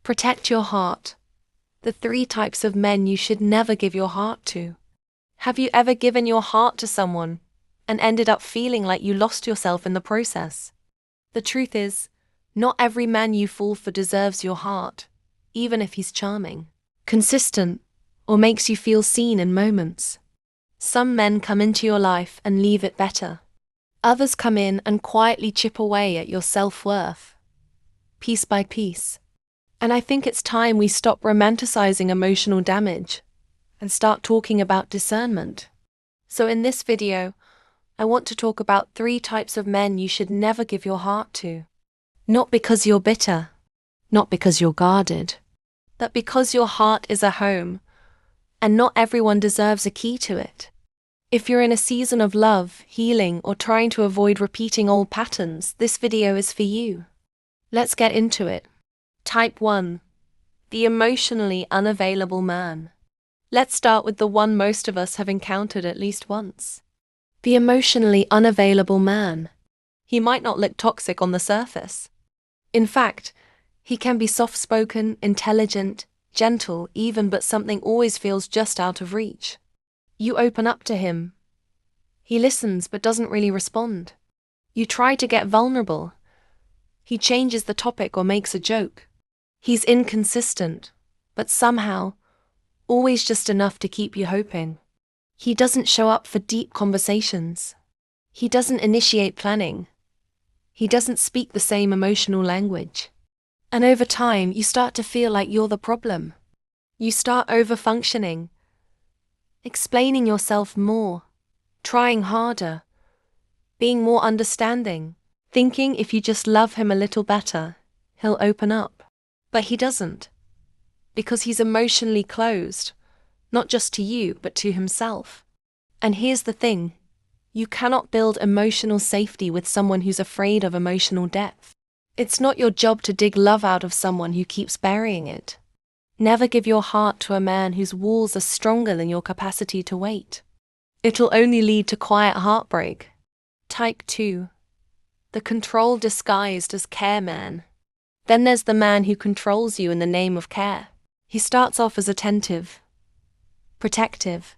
Protect your heart. The 3 types of men you should never give your heart to. Have you ever given your heart to someone and ended up feeling like you lost yourself in the process? The truth is, not every man you fall for deserves your heart, even if he's charming, consistent, or makes you feel seen in moments. Some men come into your life and leave it better. Others come in and quietly chip away at your self-worth, piece by piece. And I think it's time we stop romanticizing emotional damage and start talking about discernment. So in this video, I want to talk about 3 types of men you should never give your heart to. Not because you're bitter, not because you're guarded, but because your heart is a home, and not everyone deserves a key to it. If you're in a season of love, healing, or trying to avoid repeating old patterns, this video is for you. Let's get into it. Type 1. The emotionally unavailable man. Let's start with the one most of us have encountered at least once. The emotionally unavailable man. He might not look toxic on the surface. In fact, he can be soft-spoken, intelligent, gentle even, but something always feels just out of reach. You open up to him. He listens but doesn't really respond. You try to get vulnerable. He changes the topic or makes a joke. He's inconsistent, but somehow, always just enough to keep you hoping. He doesn't show up for deep conversations. He doesn't initiate planning. He doesn't speak the same emotional language. And over time, you start to feel like you're the problem. You start over-functioning, explaining yourself more, trying harder, being more understanding, thinking if you just love him a little better, he'll open up. But he doesn't, because he's emotionally closed, not just to you, but to himself. And here's the thing, you cannot build emotional safety with someone who's afraid of emotional depth. It's not your job to dig love out of someone who keeps burying it. Never give your heart to a man whose walls are stronger than your capacity to wait. It'll only lead to quiet heartbreak. Type 2. The control disguised as care man. Then there's the man who controls you in the name of care. He starts off as attentive, protective.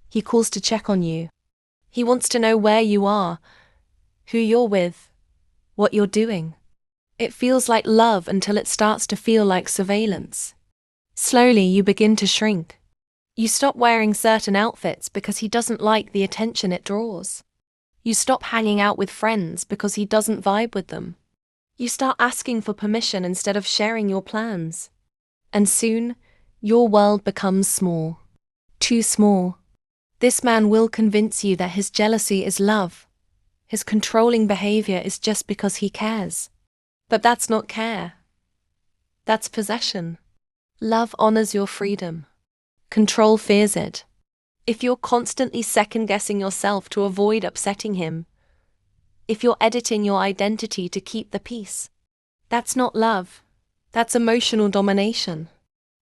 He calls to check on you. He wants to know where you are, who you're with, what you're doing. It feels like love until it starts to feel like surveillance. Slowly you begin to shrink. You stop wearing certain outfits because he doesn't like the attention it draws. You stop hanging out with friends because he doesn't vibe with them. You start asking for permission instead of sharing your plans. And soon, your world becomes small. Too small. This man will convince you that his jealousy is love. His controlling behavior is just because he cares. But that's not care. That's possession. Love honors your freedom. Control fears it. If you're constantly second-guessing yourself to avoid upsetting him, if you're editing your identity to keep the peace, that's not love. That's emotional domination.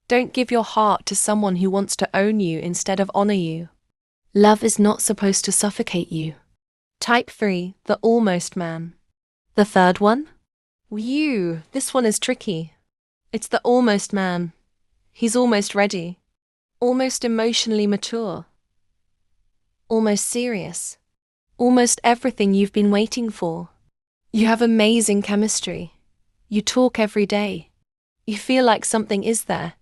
Don't give your heart to someone who wants to own you instead of honor you. Love is not supposed to suffocate you. Type 3, the almost man. The third one? This one is tricky. It's the almost man. He's almost ready. Almost emotionally mature. Almost serious. Almost everything you've been waiting for. You have amazing chemistry. You talk every day. You feel like something is there.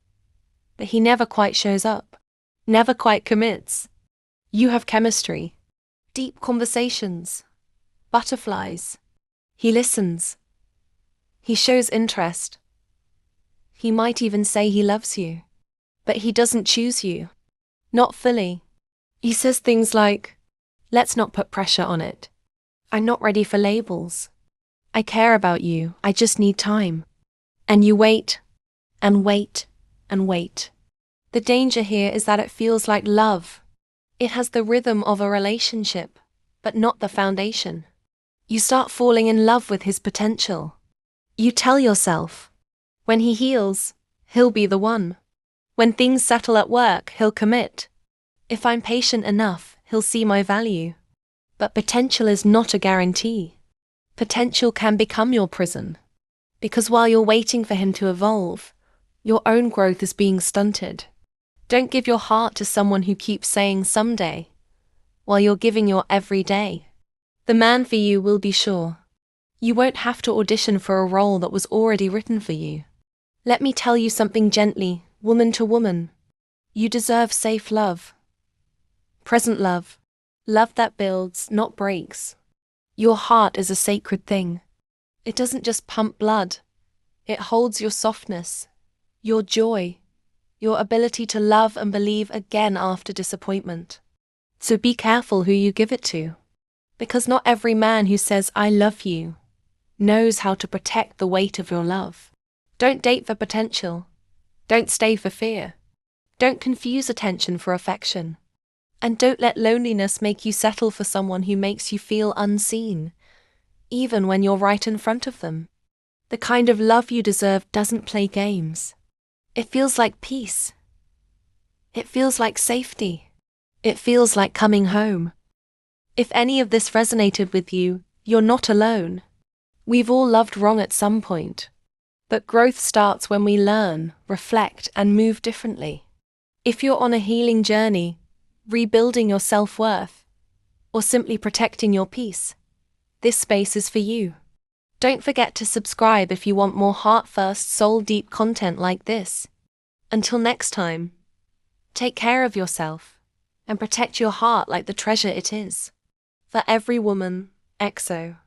But he never quite shows up. Never quite commits. You have chemistry. Deep conversations. Butterflies. He listens. He shows interest. He might even say he loves you. But he doesn't choose you. Not fully. He says things like, "Let's not put pressure on it. I'm not ready for labels. I care about you, I just need time." And you wait, and wait, and wait. The danger here is that it feels like love. It has the rhythm of a relationship, but not the foundation. You start falling in love with his potential. You tell yourself, when he heals, he'll be the one. When things settle at work, he'll commit. If I'm patient enough, he'll see my value. But potential is not a guarantee. Potential can become your prison. Because while you're waiting for him to evolve, your own growth is being stunted. Don't give your heart to someone who keeps saying someday, while you're giving your every day. The man for you will be sure. You won't have to audition for a role that was already written for you. Let me tell you something gently, woman to woman. You deserve safe love. Present love. Love that builds, not breaks. Your heart is a sacred thing. It doesn't just pump blood. It holds your softness, your joy, your ability to love and believe again after disappointment. So be careful who you give it to. Because not every man who says, "I love you," knows how to protect the weight of your love. Don't date for potential. Don't stay for fear. Don't confuse attention for affection. And don't let loneliness make you settle for someone who makes you feel unseen, even when you're right in front of them. The kind of love you deserve doesn't play games. It feels like peace. It feels like safety. It feels like coming home. If any of this resonated with you, you're not alone. We've all loved wrong at some point. But growth starts when we learn, reflect, and move differently. If you're on a healing journey, rebuilding your self-worth, or simply protecting your peace, this space is for you. Don't forget to subscribe if you want more heart-first, soul-deep content like this. Until next time, take care of yourself and protect your heart like the treasure it is. For every woman, EXO.